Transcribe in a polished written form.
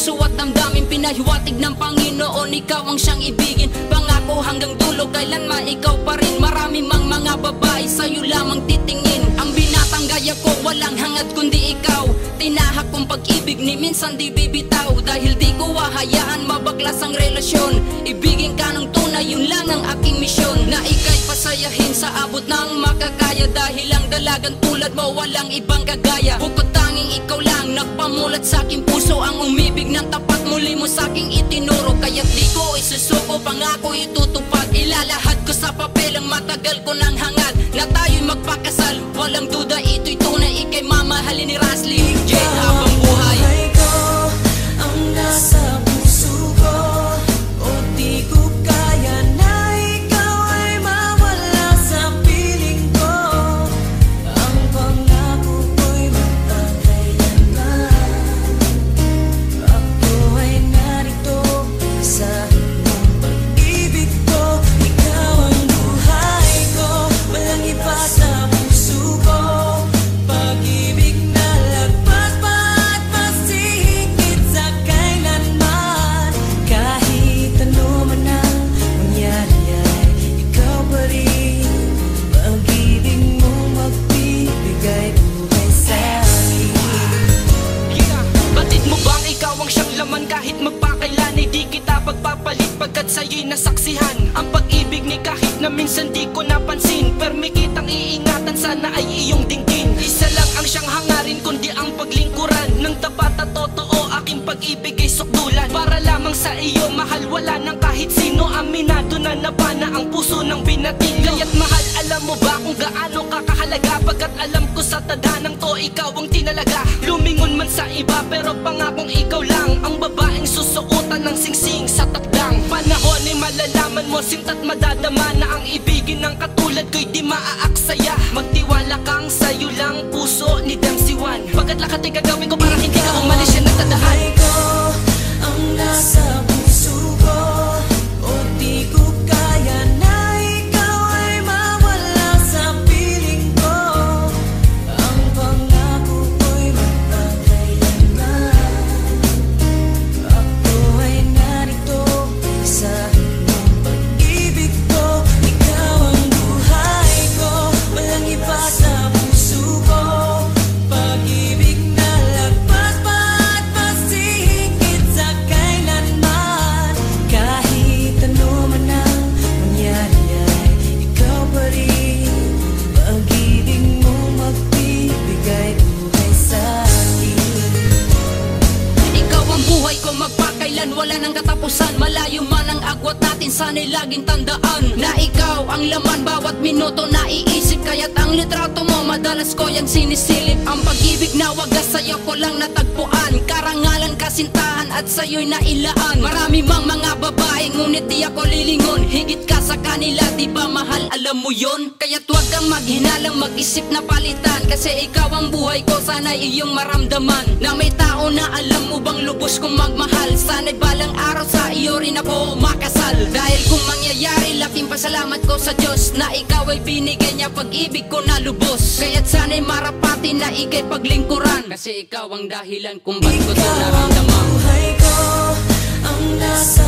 puso at damdamin, pinahiwatig ng Panginoon. Ikaw ang siyang ibigin, pangako hanggang dulo, kailanman ikaw pa rin. Marami mang mga babae sa'yo lamang titingin. Ang binatang gaya ko walang hangad kundi ikaw. Tinahak kong pag-ibig ni minsan di bibitaw, dahil di ko hahayaan mabaklas ang relasyon. Ibigin ka ng tunay, yun lang ang aking misyon. Na ika'y pasayahin sa abot ng makakaya, dahil ang dalagang tulad mo walang ibang kagaya. Bukod tanging ikaw lang nagpamulat sa aking puso, ang umibig ng tapat muli mo sa aking itinuro. Kaya't di ko isusuko, pangako itutupad. Ilalahad ko sa papel ang matagal ko ng hangad, na tayo'y magpakasal. Walang duda ito'y tunay, ika'y mamahalin ni Rasly J habang buhay. Buhay ko ang nasa puso ko, o di ko kaya na ikaw ay mawala sa piling ko. Ang pangako ko'y magpakailanman, ako ay narito sa iyong pag-ibig ko. Ikaw ang buhay ko, walang iba sa puso ko. Pag-ibig na lagpas pa at masihigit sa kailanman. Kahit ano man ang mangyari ay ikaw pa rin. Pag-ibig mo magbibigay buhay sa akin. Batid mo bang ikaw ang siyang laman, kahit magpakailan ay di kita pagpapalit, pagkat sa'yo'y nasaksihan ang pag-ibig ni kahit na minsan di ko napansin. Permi kitang iingatan, sana ay iyong dinggin. Isa lang ang siyang hangarin kundi ang paglingkuran ng tapat at totoo. Aking pag-ibig ay sukdulan para lamang sa iyo, mahal wala nang kahit sino. Aminado na nabana ang puso ng binatilyo. Kaya't mahal, alam mo ba kung gaano kakahalaga, pagkat alam ko sa tadhanang to ikaw ang tinalaga. Lumingon man sa iba pero pangakong ikaw lang ang babaeng susuotan ng singsing sa takdang panahon. Ay malalaman mo, sinta't madadama na ang ibigin ng katulad ko'y di maaaksaya. Magtiwala kang sa'yo lang puso ni Dempsey One, pagkat lahat ay gagawin ko para hindi ka umalis yan nagtadahan. Buhay ko ang nasa puso ko, o di ko kaya na ikaw ay mawala sa piling ko. Ang pangako ko'y magpakailanman, ako ay narito sa iyong pag-ibig ko. Ikaw ang buhay ko, walang iba sa puso ko. Pag-ibig na lagpas pa at masihigit sa kailanman. Kahit ano man ang mangyari ay ikaw pa rin. Pag-ibig mo magbibigay buhay sa akin. Ikaw ang buhay ko, magpakailan, wala nang katapusan. Malayo man ang agwat natin, sana'y laging tandaan na ikaw ang laman bawat minuto naiisip. Kaya't ang litrato mo madalas ko yan sinisilip. Ang pag-ibig na wagas sa'yo ko lang natagpuan, karangalan, kasintahan at sa'yo'y nailaan. Marami mang mga babae ngunit di ako lilingon, higit ka sa kanila, di ba mahal, alam mo yon? Kaya't huwag kang maghinalang mag-isip na palitan, kasi ikaw ang buhay ko, sana'y iyong maramdaman na may tao na alam mo bang lubos kong magmahal. Sana'y balang araw sa iyo rin ako makasal, dahil kung mangyayari laking pasalamat ko sa Diyos na ikaw ay binigay niya pag-ibig ko na lubos. Kaya't sana'y marapati na ika'y paglingkuran, kasi ikaw ang dahilan kung ba't ko to Ikaw ang naramdaman. buhay ko ang nasa